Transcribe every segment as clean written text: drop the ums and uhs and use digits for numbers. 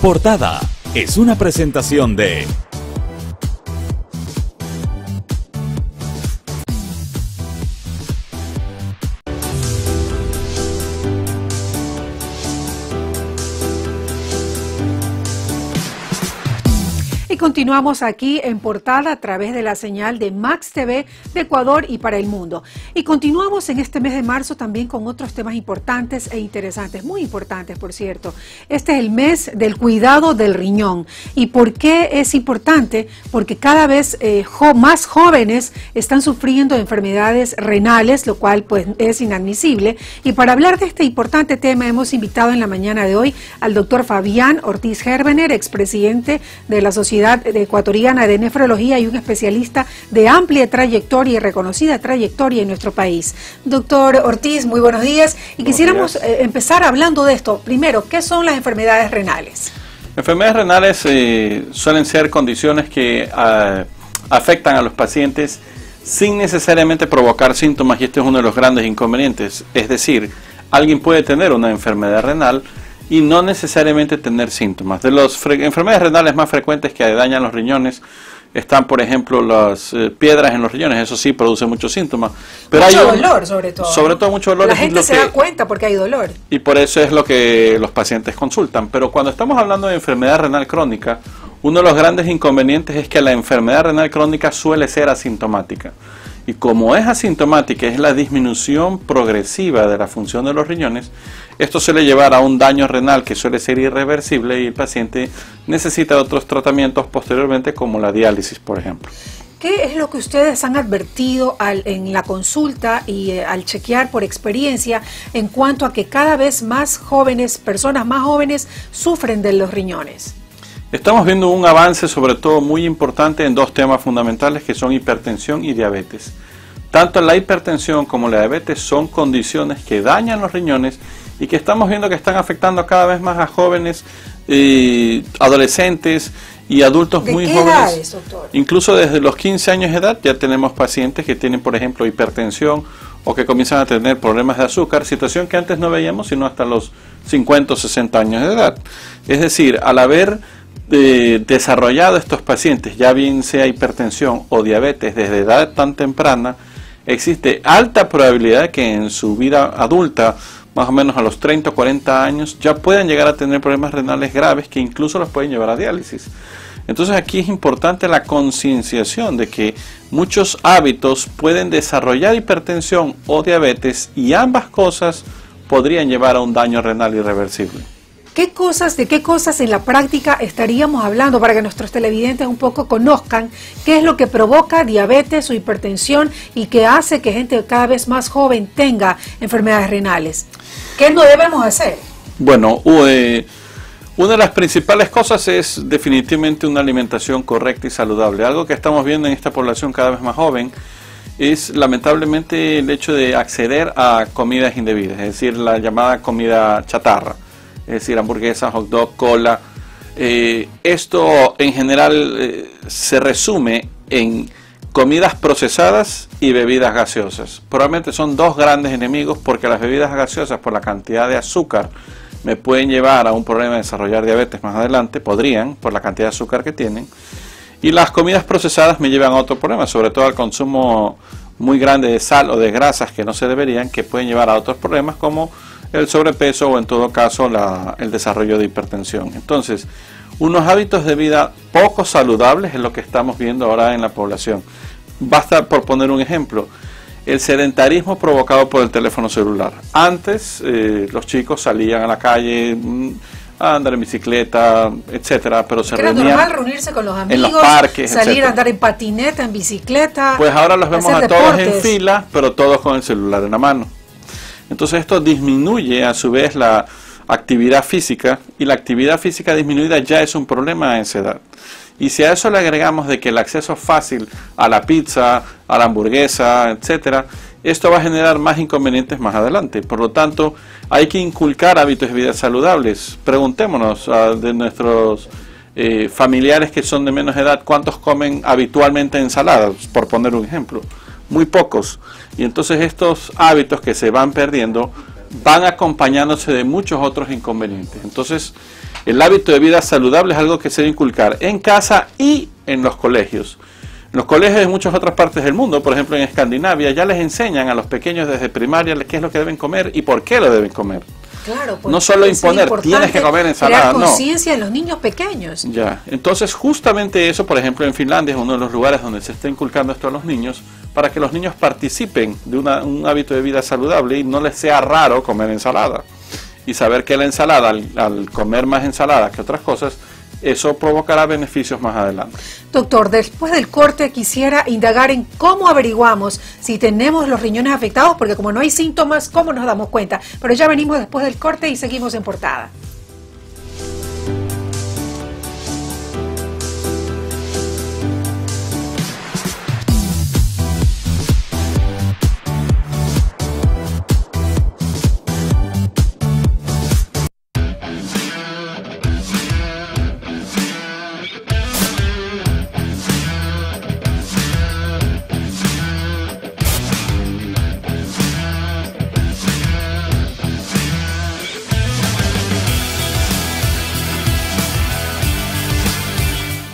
Portada es una presentación de Y continuamos aquí en Portada a través de la señal de Max TV de Ecuador y para el mundo. Y continuamos en este mes de marzo también con otros temas importantes e interesantes, muy importantes por cierto. Este es el mes del cuidado del riñón. ¿Y por qué es importante? Porque cada vez más jóvenes están sufriendo enfermedades renales, lo cual pues es inadmisible. Y para hablar de este importante tema hemos invitado en la mañana de hoy al doctor Fabián Ortiz Herbener, expresidente de la Sociedad Ecuatoriana de Nefrología y un especialista de amplia trayectoria y reconocida trayectoria en nuestro país. Doctor Ortiz, muy buenos días. Y quisiéramos empezar hablando de esto. Primero, ¿qué son las enfermedades renales? Enfermedades renales suelen ser condiciones que afectan a los pacientes sin necesariamente provocar síntomas, y este es uno de los grandes inconvenientes. Es decir, alguien puede tener una enfermedad renal y no necesariamente tener síntomas. De las enfermedades renales más frecuentes que dañan los riñones están, por ejemplo, las piedras en los riñones. Eso sí produce muchos síntomas. Pero mucho dolor, sobre todo. Sobre todo mucho dolor. La gente se da cuenta porque hay dolor. Y por eso es lo que los pacientes consultan. Pero cuando estamos hablando de enfermedad renal crónica, uno de los grandes inconvenientes es que la enfermedad renal crónica suele ser asintomática. Y como es asintomática, es la disminución progresiva de la función de los riñones, esto suele llevar a un daño renal que suele ser irreversible y el paciente necesita otros tratamientos posteriormente, como la diálisis, por ejemplo. ¿Qué es lo que ustedes han advertido en la consulta y al chequear por experiencia en cuanto a que cada vez más jóvenes, personas más jóvenes, sufren de los riñones? Estamos viendo un avance sobre todo muy importante en dos temas fundamentales que son hipertensión y diabetes. Tanto la hipertensión como la diabetes son condiciones que dañan los riñones y que estamos viendo que están afectando cada vez más a jóvenes, adolescentes y adultos muy jóvenes. ¿De qué edades, doctor? Incluso desde los 15 años de edad ya tenemos pacientes que tienen, por ejemplo, hipertensión o que comienzan a tener problemas de azúcar, situación que antes no veíamos sino hasta los 50 o 60 años de edad. Es decir, al haber desarrollado estos pacientes, ya bien sea hipertensión o diabetes desde edad tan temprana, existe alta probabilidad que en su vida adulta, más o menos a los 30 o 40 años, ya puedan llegar a tener problemas renales graves que incluso los pueden llevar a diálisis. Entonces aquí es importante la concienciación de que muchos hábitos pueden desarrollar hipertensión o diabetes y ambas cosas podrían llevar a un daño renal irreversible. ¿De qué cosas en la práctica estaríamos hablando para que nuestros televidentes un poco conozcan qué es lo que provoca diabetes o hipertensión y que hace que gente cada vez más joven tenga enfermedades renales? ¿Qué no debemos hacer? Bueno, una de las principales cosas es definitivamente una alimentación correcta y saludable. Algo que estamos viendo en esta población cada vez más joven es lamentablemente el hecho de acceder a comidas indebidas, es decir, la llamada comida chatarra. Es decir, hamburguesas, hot dog, cola. Esto en general se resume en comidas procesadas y bebidas gaseosas. Probablemente son dos grandes enemigos porque las bebidas gaseosas, por la cantidad de azúcar, me pueden llevar a un problema de desarrollar diabetes más adelante, podrían, por la cantidad de azúcar que tienen. Y las comidas procesadas me llevan a otro problema, sobre todo al consumo muy grande de sal o de grasas que no se deberían, que pueden llevar a otros problemas como el sobrepeso o en todo caso el desarrollo de hipertensión. Entonces, unos hábitos de vida poco saludables es lo que estamos viendo ahora en la población. Basta por poner un ejemplo, el sedentarismo provocado por el teléfono celular. Antes los chicos salían a la calle a andar en bicicleta, etcétera, pero se reunían. Era normal reunirse con los amigos, en los parques, salir etcétera. A andar en patineta, en bicicleta. Pues ahora los vemos a todos en fila, pero todos con el celular en la mano. Entonces esto disminuye a su vez la actividad física y la actividad física disminuida ya es un problema a esa edad. Y si a eso le agregamos de que el acceso fácil a la pizza, a la hamburguesa, etcétera, esto va a generar más inconvenientes más adelante. Por lo tanto, hay que inculcar hábitos de vida saludables. Preguntémonos de nuestros familiares que son de menos edad, ¿cuántos comen habitualmente ensaladas? Por poner un ejemplo. Muy pocos. Y entonces estos hábitos que se van perdiendo van acompañándose de muchos otros inconvenientes. Entonces El hábito de vida saludable es algo que se debe inculcar en casa y en los colegios. En los colegios de muchas otras partes del mundo, por ejemplo en Escandinavia, ya les enseñan a los pequeños desde primaria qué es lo que deben comer y por qué lo deben comer. Claro, pues, no solo imponer, tienes que comer ensalada, crear conciencia en los niños pequeños. Ya, entonces justamente eso, por ejemplo en Finlandia es uno de los lugares donde se está inculcando esto a los niños, para que los niños participen de un hábito de vida saludable y no les sea raro comer ensalada. Y saber que la ensalada, al comer más ensalada que otras cosas, eso provocará beneficios más adelante. Doctor, después del corte quisiera indagar en cómo averiguamos si tenemos los riñones afectados, porque como no hay síntomas, ¿cómo nos damos cuenta? Pero ya venimos después del corte y seguimos en Portada.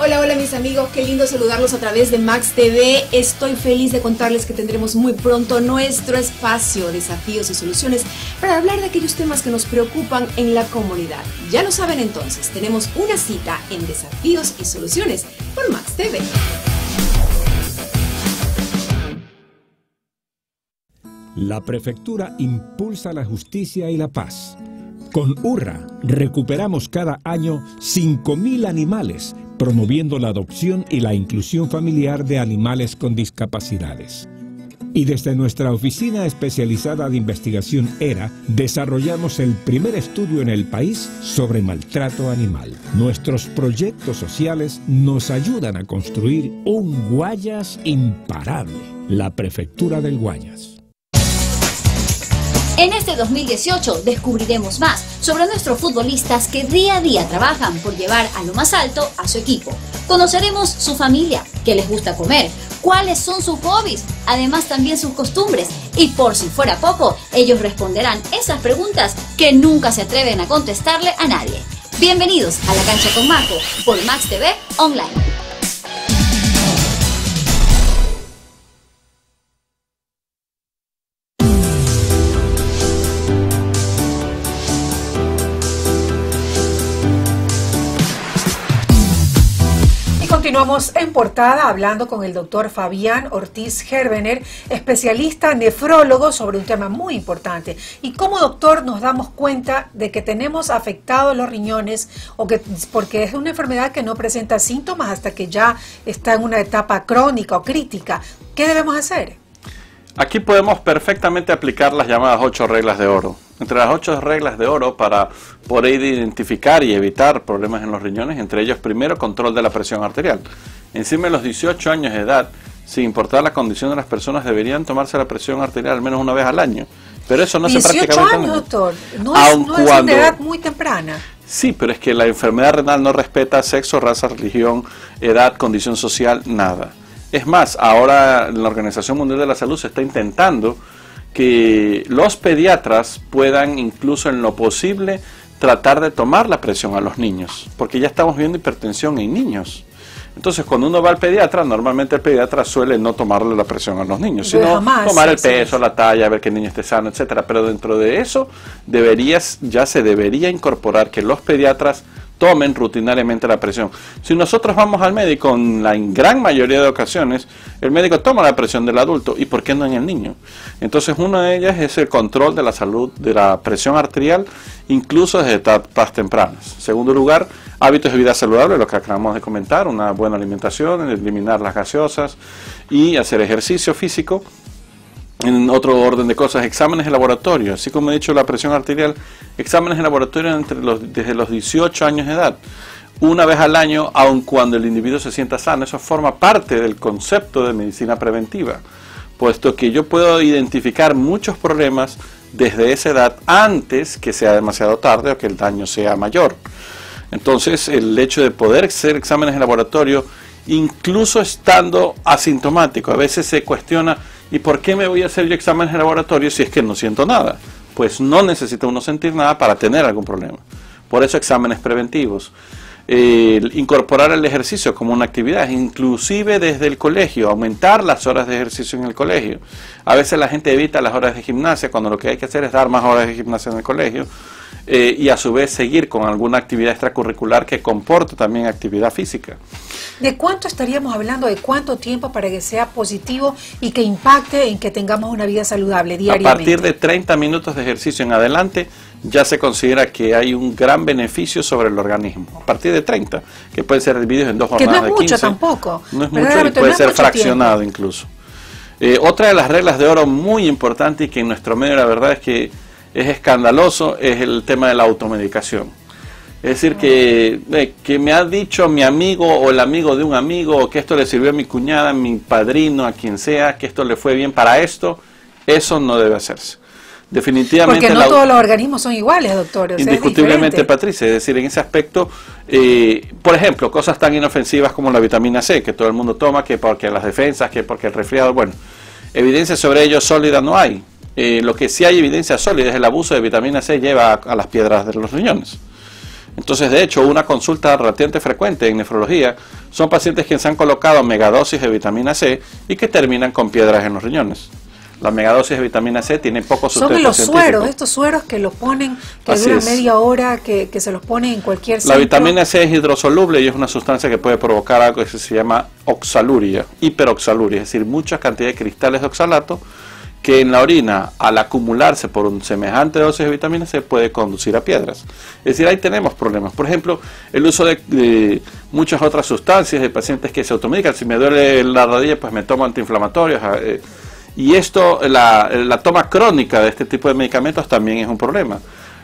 Hola mis amigos, qué lindo saludarlos a través de Max TV. Estoy feliz de contarles que tendremos muy pronto nuestro espacio Desafíos y Soluciones para hablar de aquellos temas que nos preocupan en la comunidad. Ya lo saben entonces, tenemos una cita en Desafíos y Soluciones por Max TV. La Prefectura impulsa la justicia y la paz. Con URRA recuperamos cada año 5.000 animales, promoviendo la adopción y la inclusión familiar de animales con discapacidades. Y desde nuestra oficina especializada de investigación ERA, desarrollamos el primer estudio en el país sobre maltrato animal. Nuestros proyectos sociales nos ayudan a construir un Guayas imparable, la Prefectura del Guayas. En este 2018 descubriremos más sobre nuestros futbolistas que día a día trabajan por llevar a lo más alto a su equipo. Conoceremos su familia, qué les gusta comer, cuáles son sus hobbies, además también sus costumbres. Y por si fuera poco, ellos responderán esas preguntas que nunca se atreven a contestarle a nadie. Bienvenidos a La Cancha con Marco por Max TV Online. Continuamos en Portada hablando con el doctor Fabián Ortiz Gerbener, especialista nefrólogo, sobre un tema muy importante. Y cómo, doctor, nos damos cuenta de que tenemos afectados los riñones, porque es una enfermedad que no presenta síntomas hasta que ya está en una etapa crónica o crítica. ¿Qué debemos hacer? Aquí podemos perfectamente aplicar las llamadas 8 reglas de oro. Entre las 8 reglas de oro para poder identificar y evitar problemas en los riñones, entre ellos primero control de la presión arterial. Encima de los 18 años de edad, sin importar la condición de las personas, deberían tomarse la presión arterial al menos una vez al año. Pero eso no se practica. 18 años, doctor, no es una edad muy temprana. Sí, pero es que la enfermedad renal no respeta sexo, raza, religión, edad, condición social, nada. Es más, ahora la Organización Mundial de la Salud se está intentando que los pediatras puedan, incluso en lo posible, tratar de tomar la presión a los niños, porque ya estamos viendo hipertensión en niños. Entonces, cuando uno va al pediatra, normalmente el pediatra suele no tomarle la presión a los niños, sino tomar el peso, la talla, ver que el niño esté sano, etcétera. Pero dentro de eso ya se debería incorporar que los pediatras tomen rutinariamente la presión. Si nosotros vamos al médico, en la gran mayoría de ocasiones, el médico toma la presión del adulto, ¿y por qué no en el niño? Entonces, una de ellas es el control de la salud, de la presión arterial, incluso desde etapas tempranas. En segundo lugar, hábitos de vida saludable, lo que acabamos de comentar, una buena alimentación, eliminar las gaseosas y hacer ejercicio físico. En otro orden de cosas, exámenes de laboratorio, así como he dicho la presión arterial, exámenes de laboratorio desde los 18 años de edad, una vez al año, aun cuando el individuo se sienta sano. Eso forma parte del concepto de medicina preventiva, puesto que yo puedo identificar muchos problemas desde esa edad antes que sea demasiado tarde o que el daño sea mayor. Entonces, el hecho de poder hacer exámenes de laboratorio, incluso estando asintomático, a veces se cuestiona, ¿y por qué me voy a hacer yo exámenes de laboratorio si es que no siento nada? Pues no necesita uno sentir nada para tener algún problema. Por eso exámenes preventivos. Incorporar el ejercicio como una actividad, inclusive desde el colegio, aumentar las horas de ejercicio en el colegio. A veces la gente evita las horas de gimnasia cuando lo que hay que hacer es dar más horas de gimnasia en el colegio y a su vez seguir con alguna actividad extracurricular que comporte también actividad física. ¿De cuánto estaríamos hablando? ¿De cuánto tiempo para que sea positivo y que impacte en que tengamos una vida saludable diariamente? A partir de 30 minutos de ejercicio en adelante ya se considera que hay un gran beneficio sobre el organismo. A partir de 30, que pueden ser divididos en 2 jornadas de 15. Que no es mucho tampoco. No es mucho y puede ser fraccionado incluso. Otra de las reglas de oro muy importante y que en nuestro medio la verdad es que es escandaloso es el tema de la automedicación. Es decir, que me ha dicho mi amigo o el amigo de un amigo que esto le sirvió a mi cuñada, a mi padrino, a quien sea, que esto le fue bien para esto, eso no debe hacerse. Definitivamente. Porque no todos los organismos son iguales, doctor. O sea, indiscutiblemente, Patricia. Es decir, en ese aspecto, por ejemplo, cosas tan inofensivas como la vitamina C, que todo el mundo toma, que porque las defensas, que porque el resfriado, bueno, evidencia sobre ello sólida no hay. Lo que sí hay evidencia sólida es el abuso de vitamina C lleva a las piedras de los riñones. Entonces, de hecho, una consulta relativamente frecuente en nefrología son pacientes que se han colocado megadosis de vitamina C y que terminan con piedras en los riñones. La megadosis de vitamina C tiene poco sustento científico. Son los sueros, estos sueros que los ponen, que duran media hora, que se los ponen en cualquier centro. La vitamina C es hidrosoluble y es una sustancia que puede provocar algo que se llama oxaluria, hiperoxaluria, es decir, muchas cantidades de cristales de oxalato que en la orina, al acumularse por un semejante dosis de vitamina C, puede conducir a piedras. Es decir, ahí tenemos problemas. Por ejemplo, el uso de muchas otras sustancias de pacientes que se automedican. Si me duele la rodilla, pues me tomo antiinflamatorios. Y esto, la toma crónica de este tipo de medicamentos también es un problema.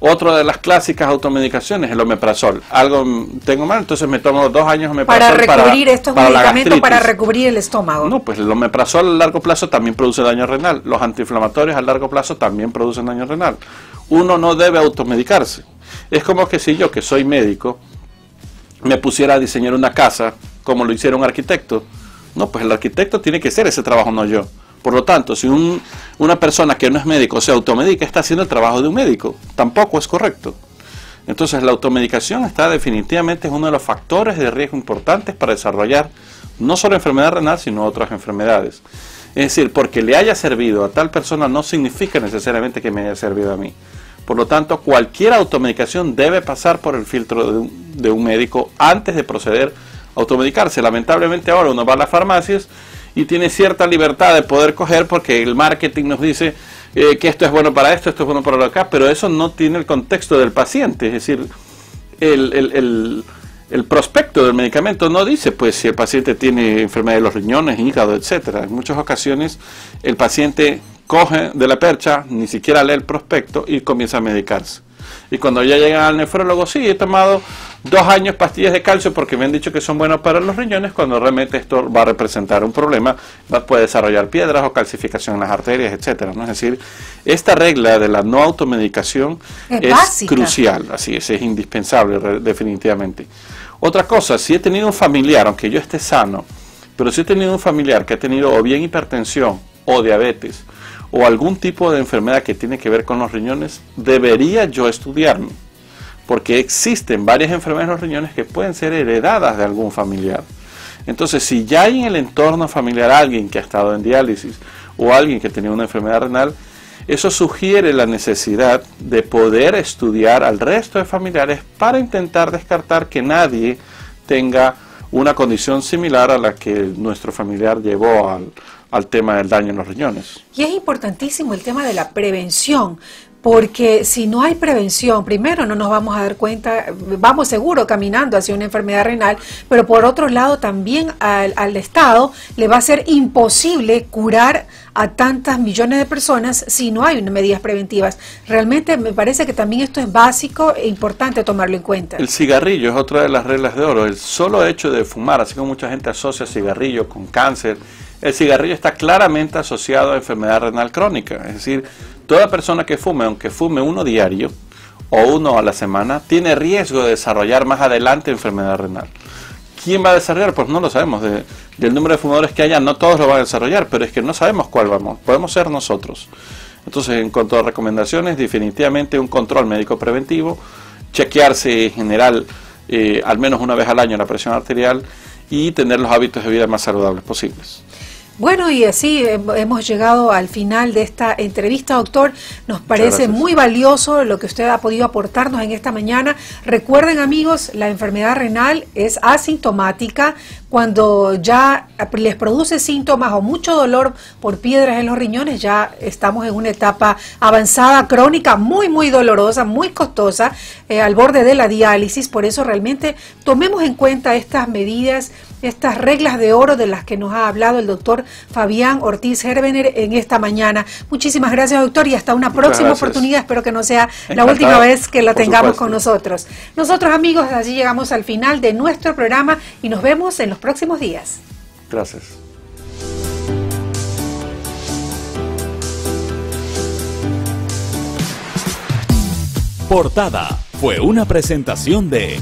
Otra de las clásicas automedicaciones es el omeprazol. Algo tengo mal, entonces me tomo 2 años omeprazol para recubrir estos medicamentos para recubrir el estómago. No, pues el omeprazol a largo plazo también produce daño renal. Los antiinflamatorios a largo plazo también producen daño renal. Uno no debe automedicarse. Es como que si yo, que soy médico, me pusiera a diseñar una casa como lo hiciera un arquitecto. No, pues el arquitecto tiene que hacer ese trabajo, no yo. Por lo tanto, si una persona que no es médico se automedica, está haciendo el trabajo de un médico. Tampoco es correcto. Entonces, la automedicación está definitivamente es uno de los factores de riesgo importantes para desarrollar no solo enfermedad renal, sino otras enfermedades. Es decir, porque le haya servido a tal persona no significa necesariamente que me haya servido a mí. Por lo tanto, cualquier automedicación debe pasar por el filtro de un médico antes de proceder a automedicarse. Lamentablemente ahora uno va a las farmacias y tiene cierta libertad de poder coger porque el marketing nos dice que esto es bueno para esto es bueno para lo acá, pero eso no tiene el contexto del paciente. Es decir, el prospecto del medicamento no dice pues si el paciente tiene enfermedad de los riñones, hígado, etcétera. En muchas ocasiones el paciente coge de la percha, ni siquiera lee el prospecto y comienza a medicarse. Y cuando ya llega al nefrólogo, sí, he tomado 2 años pastillas de calcio porque me han dicho que son buenas para los riñones, cuando realmente esto va a representar un problema, puede desarrollar piedras o calcificación en las arterias, etcétera, ¿no? Es decir, esta regla de la no automedicación es crucial, así es indispensable definitivamente. Otra cosa, si he tenido un familiar, aunque yo esté sano, pero si he tenido un familiar que ha tenido o bien hipertensión o diabetes, o algún tipo de enfermedad que tiene que ver con los riñones, debería yo estudiarme, porque existen varias enfermedades de los riñones que pueden ser heredadas de algún familiar. Entonces, si ya hay en el entorno familiar alguien que ha estado en diálisis o alguien que tenía una enfermedad renal, eso sugiere la necesidad de poder estudiar al resto de familiares para intentar descartar que nadie tenga una condición similar a la que nuestro familiar llevó al tema del daño en los riñones. Y es importantísimo el tema de la prevención, porque si no hay prevención, primero no nos vamos a dar cuenta, vamos seguro caminando hacia una enfermedad renal, pero por otro lado también al Estado le va a ser imposible curar a tantas millones de personas si no hay medidas preventivas. Realmente me parece que también esto es básico e importante tomarlo en cuenta. El cigarrillo es otra de las reglas de oro. El solo hecho de fumar, así como mucha gente asocia cigarrillo con cáncer, el cigarrillo está claramente asociado a enfermedad renal crónica. Es decir, toda persona que fume, aunque fume uno diario o uno a la semana, tiene riesgo de desarrollar más adelante enfermedad renal. ¿Quién va a desarrollar? Pues no lo sabemos. Del número de fumadores que haya, no todos lo van a desarrollar, pero es que no sabemos cuál vamos. Podemos ser nosotros. Entonces, en cuanto a recomendaciones, definitivamente un control médico preventivo, chequearse en general al menos una vez al año la presión arterial y tener los hábitos de vida más saludables posibles. Bueno, y así hemos llegado al final de esta entrevista, doctor. Nos parece muy valioso lo que usted ha podido aportarnos en esta mañana. Recuerden, amigos, la enfermedad renal es asintomática. Cuando ya les produce síntomas o mucho dolor por piedras en los riñones, ya estamos en una etapa avanzada, crónica, muy dolorosa, muy costosa, al borde de la diálisis. Por eso realmente tomemos en cuenta estas medidas, estas reglas de oro de las que nos ha hablado el doctor Fabián Ortiz Herbener en esta mañana. Muchísimas gracias, doctor, y hasta una próxima oportunidad. Espero que no sea la última vez que la tengamos con nosotros. Nosotros, amigos, así llegamos al final de nuestro programa y nos vemos en los próximos días. Gracias. Portada fue una presentación de